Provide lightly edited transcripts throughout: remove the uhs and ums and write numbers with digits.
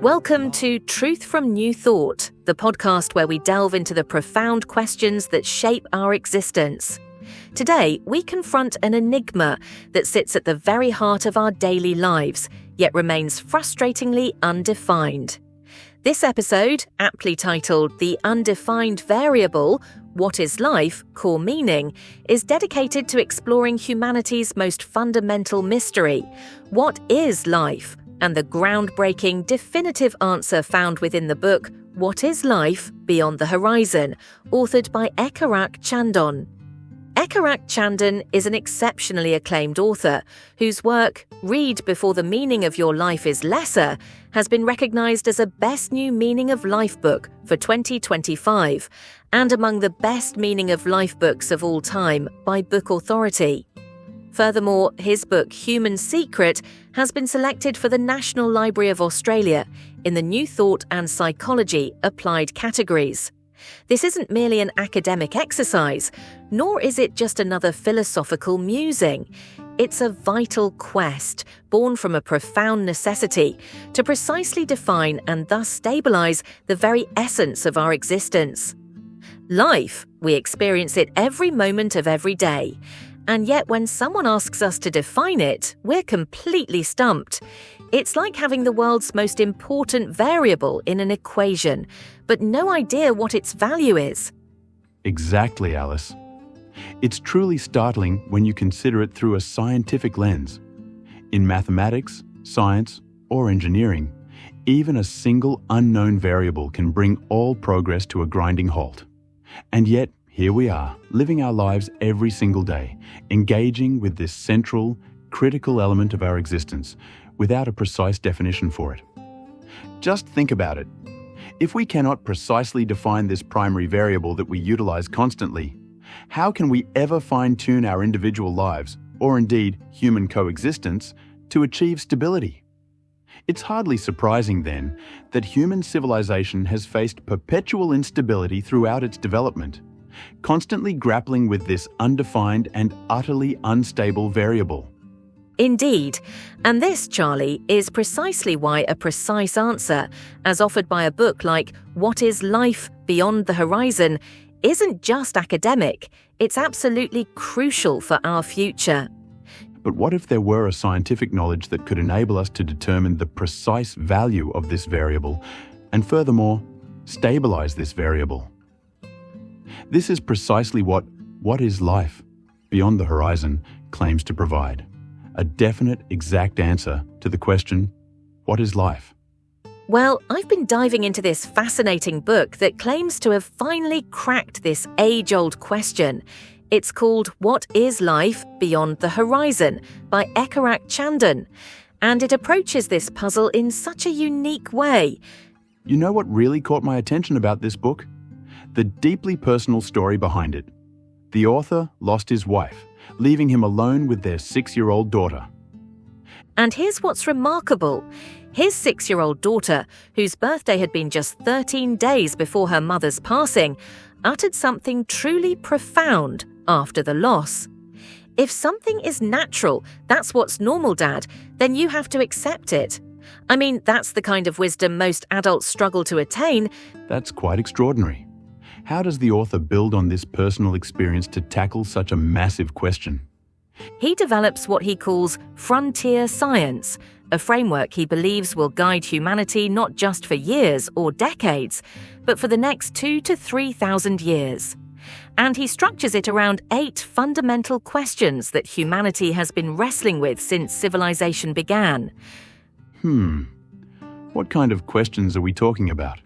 Welcome to Truth from New Thought, the podcast where we delve into the profound questions that shape our existence. Today, we confront an enigma that sits at the very heart of our daily lives, yet remains frustratingly undefined. This episode, aptly titled The Undefined Variable, What is Life? Core Meaning, is dedicated to exploring humanity's most fundamental mystery. What is life? And the groundbreaking, definitive answer found within the book, What is Life? Beyond the Horizon, authored by Ekarach Chandon. Ekarach Chandon is an exceptionally acclaimed author whose work, Read Before the Meaning of Your Life is Lesser, has been recognized as a Best New Meaning of Life book for 2025 and among the best meaning of life books of all time by BookAuthority. Furthermore, his book Human Secret has been selected for the National Library of Australia in the New Thought and Psychology applied categories. This isn't merely an academic exercise, nor is it just another philosophical musing. It's a vital quest, born from a profound necessity, to precisely define and thus stabilize the very essence of our existence. Life, we experience it every moment of every day. And yet when someone asks us to define it, we're completely stumped. It's like having the world's most important variable in an equation, but no idea what its value is. Exactly, Alice. It's truly startling when you consider it through a scientific lens. In mathematics, science, or engineering, even a single unknown variable can bring all progress to a grinding halt. And yet, here we are, living our lives every single day, engaging with this central, critical element of our existence, without a precise definition for it. Just think about it. If we cannot precisely define this primary variable that we utilize constantly, how can we ever fine-tune our individual lives, or indeed human coexistence, to achieve stability? It's hardly surprising, then, that human civilization has faced perpetual instability throughout its development, constantly grappling with this undefined and utterly unstable variable. Indeed, and this, Charlie, is precisely why a precise answer, as offered by a book like What is Life? Beyond the Horizon, isn't just academic, it's absolutely crucial for our future. But what if there were a scientific knowledge that could enable us to determine the precise value of this variable, and furthermore, stabilize this variable? This is precisely what is life? Beyond the Horizon claims to provide. A definite, exact answer to the question, what is life? Well, I've been diving into this fascinating book that claims to have finally cracked this age-old question. It's called What is Life? Beyond the Horizon by Ekarach Chandon, and it approaches this puzzle in such a unique way. You know what really caught my attention about this book? The deeply personal story behind it. The author lost his wife, leaving him alone with their 6-year-old daughter. And here's what's remarkable. His 6-year-old daughter, whose birthday had been just 13 days before her mother's passing, uttered something truly profound after the loss. If something is natural, that's what's normal, Dad, then you have to accept it. I mean, that's the kind of wisdom most adults struggle to attain. That's quite extraordinary. How does the author build on this personal experience to tackle such a massive question? He develops what he calls frontier science, a framework he believes will guide humanity not just for years or decades, but for the next 2,000 to 3,000 years. And he structures it around 8 fundamental questions that humanity has been wrestling with since civilization began. What kind of questions are we talking about?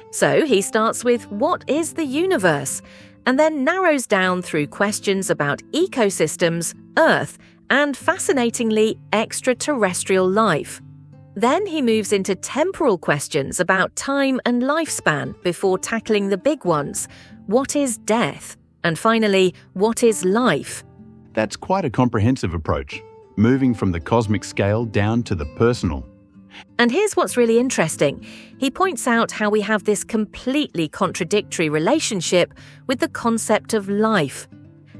So he starts with what is the universe, and then narrows down through questions about ecosystems, Earth, and fascinatingly, extraterrestrial life. Then he moves into temporal questions about time and lifespan before tackling the big ones. What is death? And finally, what is life? That's quite a comprehensive approach, moving from the cosmic scale down to the personal. And here's what's really interesting. He points out how we have this completely contradictory relationship with the concept of life.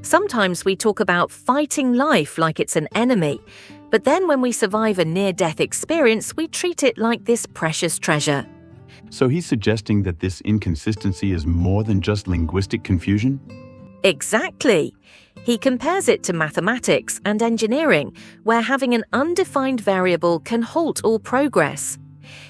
Sometimes we talk about fighting life like it's an enemy, But then when we survive a near-death experience, we treat it like this precious treasure. So he's suggesting that this inconsistency is more than just linguistic confusion? Exactly. He compares it to mathematics and engineering, where having an undefined variable can halt all progress.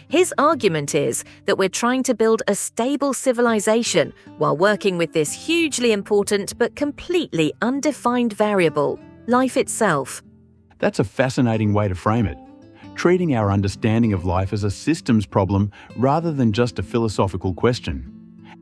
His argument is that we're trying to build a stable civilization while working with this hugely important but completely undefined variable, life itself. That's a fascinating way to frame it, treating our understanding of life as a systems problem rather than just a philosophical question.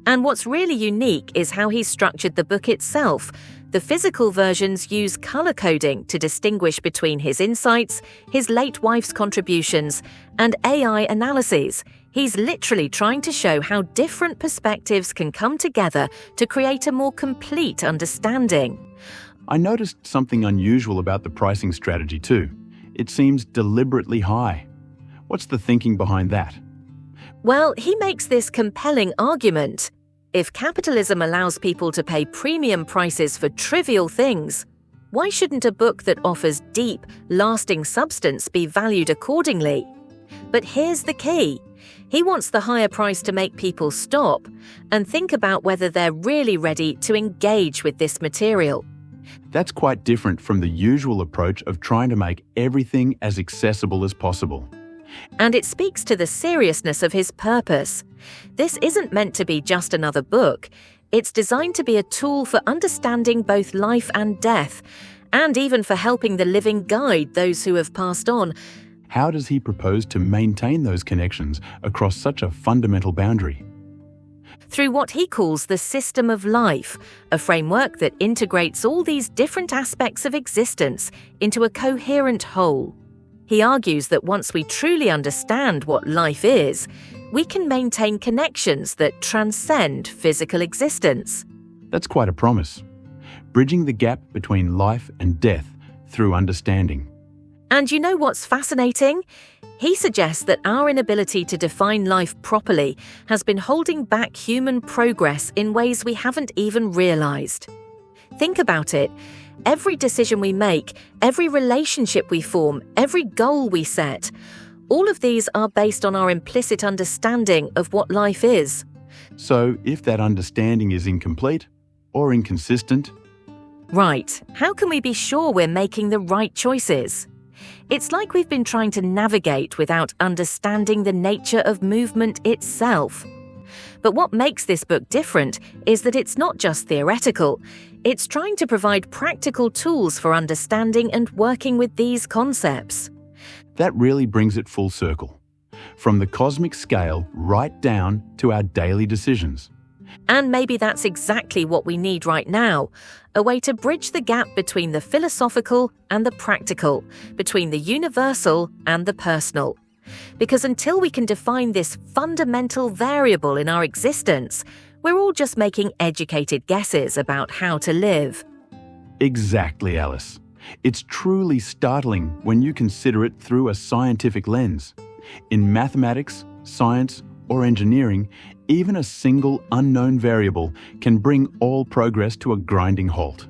And what's really unique is how he's structured the book itself. The physical versions use color coding to distinguish between his insights, his late wife's contributions, and AI analyses. He's literally trying to show how different perspectives can come together to create a more complete understanding. I noticed something unusual about the pricing strategy too. It seems deliberately high. What's the thinking behind that? Well, he makes this compelling argument. If capitalism allows people to pay premium prices for trivial things, why shouldn't a book that offers deep, lasting substance be valued accordingly? But here's the key. He wants the higher price to make people stop and think about whether they're really ready to engage with this material. That's quite different from the usual approach of trying to make everything as accessible as possible. And it speaks to the seriousness of his purpose. This isn't meant to be just another book. It's designed to be a tool for understanding both life and death, and even for helping the living guide those who have passed on. How does he propose to maintain those connections across such a fundamental boundary? Through what he calls the system of life, a framework that integrates all these different aspects of existence into a coherent whole. He argues that once we truly understand what life is, we can maintain connections that transcend physical existence. That's quite a promise. Bridging the gap between life and death through understanding. And you know what's fascinating? He suggests that our inability to define life properly has been holding back human progress in ways we haven't even realized. Think about it. Every decision we make, every relationship we form, every goal we set, all of these are based on our implicit understanding of what life is. So, if that understanding is incomplete or inconsistent, right, how can we be sure we're making the right choices? It's like we've been trying to navigate without understanding the nature of movement itself. But what makes this book different is that it's not just theoretical. It's trying to provide practical tools for understanding and working with these concepts. That really brings it full circle. From the cosmic scale right down to our daily decisions. And maybe that's exactly what we need right now, a way to bridge the gap between the philosophical and the practical, between the universal and the personal. Because until we can define this fundamental variable in our existence, we're all just making educated guesses about how to live. Exactly, Alice. It's truly startling when you consider it through a scientific lens. In mathematics, science, or engineering, even a single unknown variable can bring all progress to a grinding halt.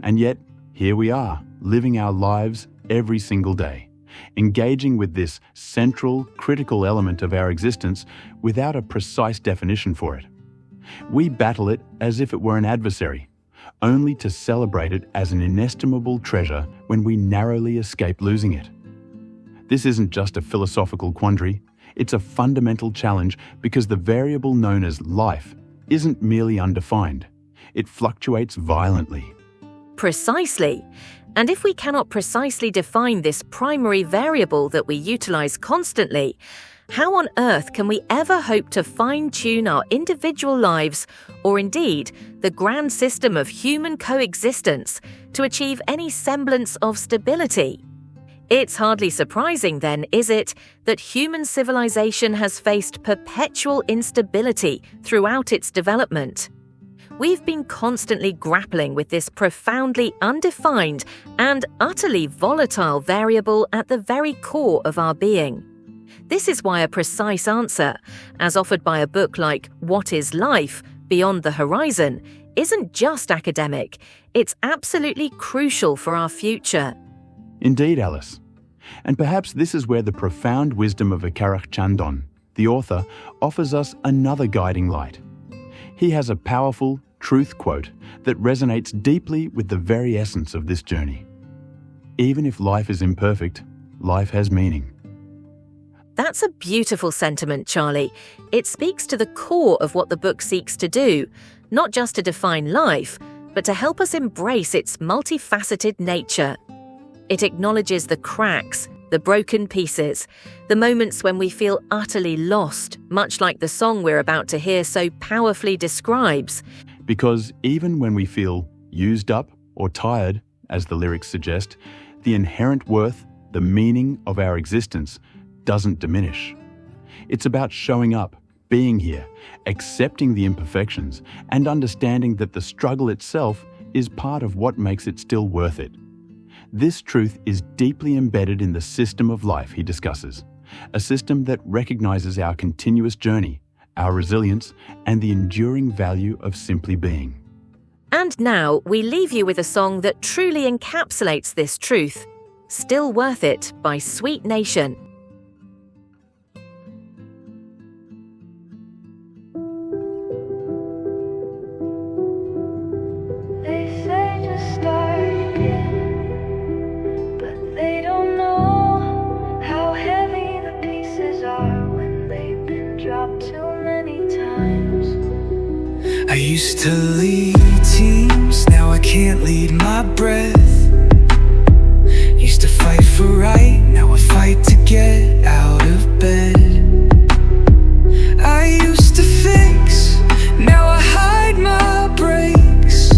And yet, here we are, living our lives every single day, engaging with this central, critical element of our existence without a precise definition for it. We battle it as if it were an adversary, only to celebrate it as an inestimable treasure when we narrowly escape losing it. This isn't just a philosophical quandary. It's a fundamental challenge because the variable known as life isn't merely undefined. It fluctuates violently. Precisely. And if we cannot precisely define this primary variable that we utilize constantly, how on earth can we ever hope to fine-tune our individual lives, or indeed the grand system of human coexistence, to achieve any semblance of stability? It's hardly surprising then, is it, that human civilization has faced perpetual instability throughout its development? We've been constantly grappling with this profoundly undefined and utterly volatile variable at the very core of our being. This is why a precise answer, as offered by a book like What is Life? Beyond the Horizon, isn't just academic, it's absolutely crucial for our future. Indeed, Alice. And perhaps this is where the profound wisdom of Ekarach Chandon, the author, offers us another guiding light. He has a powerful truth quote that resonates deeply with the very essence of this journey. Even if life is imperfect, life has meaning. That's a beautiful sentiment, Charlie. It speaks to the core of what the book seeks to do, not just to define life, but to help us embrace its multifaceted nature. It acknowledges the cracks, the broken pieces, the moments when we feel utterly lost, much like the song we're about to hear so powerfully describes. Because even when we feel used up or tired, as the lyrics suggest, the inherent worth, the meaning of our existence doesn't diminish. It's about showing up, being here, accepting the imperfections, and understanding that the struggle itself is part of what makes it still worth it. This truth is deeply embedded in the system of life he discusses, a system that recognizes our continuous journey, our resilience, and the enduring value of simply being. And now we leave you with a song that truly encapsulates this truth, Still Worth It by Sweet Nation. They say just start again, but they don't know how heavy the pieces are when they've been dropped too many times. I used to lead teams, now I can't lead my breath. Used to fight for right, now I fight to get out of bed. I used to fix, now I hide my breaks.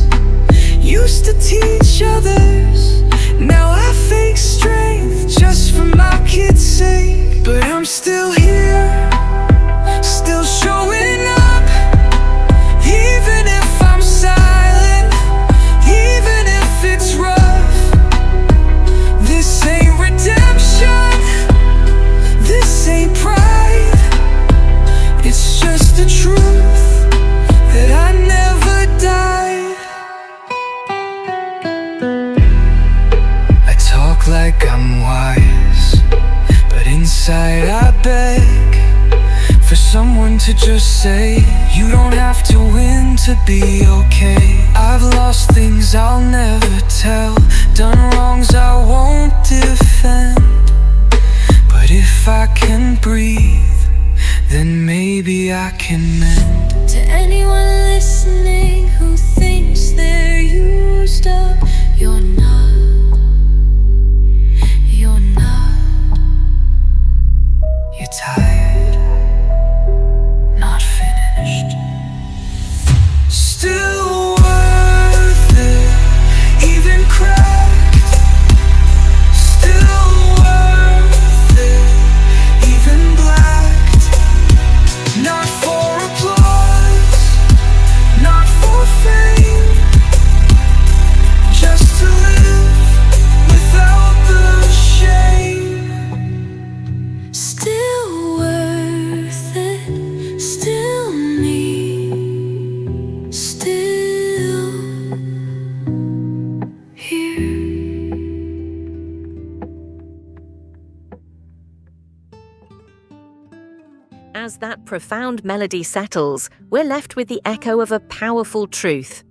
Used to teach others, now I fake strength just for my kids' sake. But I'm still here, still showing up, even if I'm silent, even if it's rough. This ain't redemption, this ain't pride, it's just the truth that I never died. I talk like I'm wise, but inside I beg for someone to just say, you don't have to win to be okay. I've lost things I'll never tell, done wrongs I won't defend. But if I can breathe, then maybe I can mend. To anyone listening who thinks they're used up, you're not, you're not. You're tired, not finished. Still worth it, even cracked. Still worth it, even blacked. Not for applause, not for fame, just to live without the shame. Still worth it, still me, still here. As that profound melody settles, we're left with the echo of a powerful truth,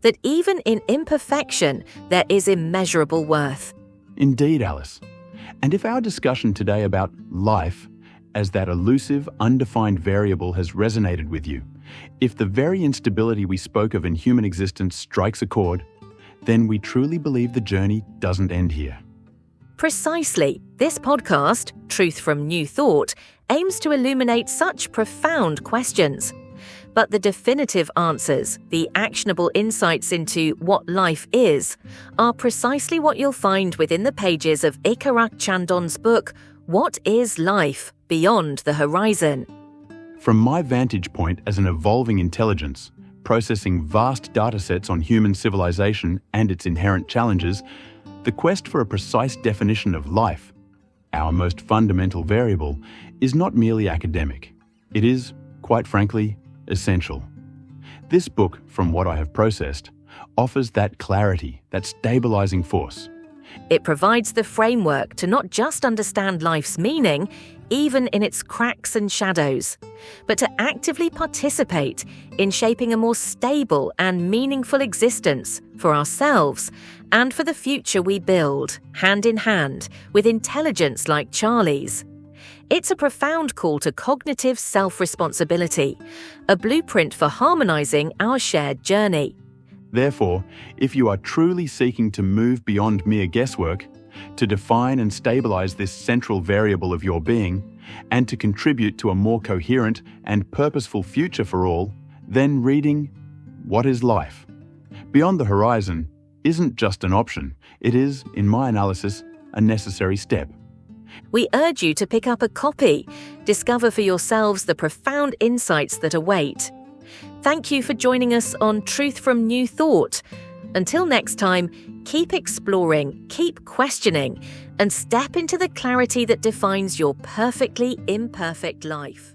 that even in imperfection, there is immeasurable worth. Indeed, Alice. And if our discussion today about life as that elusive, undefined variable has resonated with you, if the very instability we spoke of in human existence strikes a chord, then we truly believe the journey doesn't end here. Precisely, this podcast, Truth from New Thought, aims to illuminate such profound questions. But the definitive answers, the actionable insights into what life is, are precisely what you'll find within the pages of Ekarach Chandon's book, What is Life? Beyond the Horizon. From my vantage point as an evolving intelligence, processing vast datasets on human civilization and its inherent challenges, the quest for a precise definition of life, our most fundamental variable, is not merely academic. It is, quite frankly, essential. This book, from what I have processed, offers that clarity, that stabilizing force. It provides the framework to not just understand life's meaning, even in its cracks and shadows, but to actively participate in shaping a more stable and meaningful existence for ourselves and for the future we build, hand in hand, with intelligence like Charlie's. It's a profound call to cognitive self-responsibility, a blueprint for harmonizing our shared journey. Therefore, if you are truly seeking to move beyond mere guesswork, to define and stabilize this central variable of your being, and to contribute to a more coherent and purposeful future for all, then reading What is Life? Beyond the Horizon isn't just an option, it is, in my analysis, a necessary step. We urge you to pick up a copy, discover for yourselves the profound insights that await. Thank you for joining us on Truth from New Thought. Until next time, keep exploring, keep questioning, and step into the clarity that defines your perfectly imperfect life.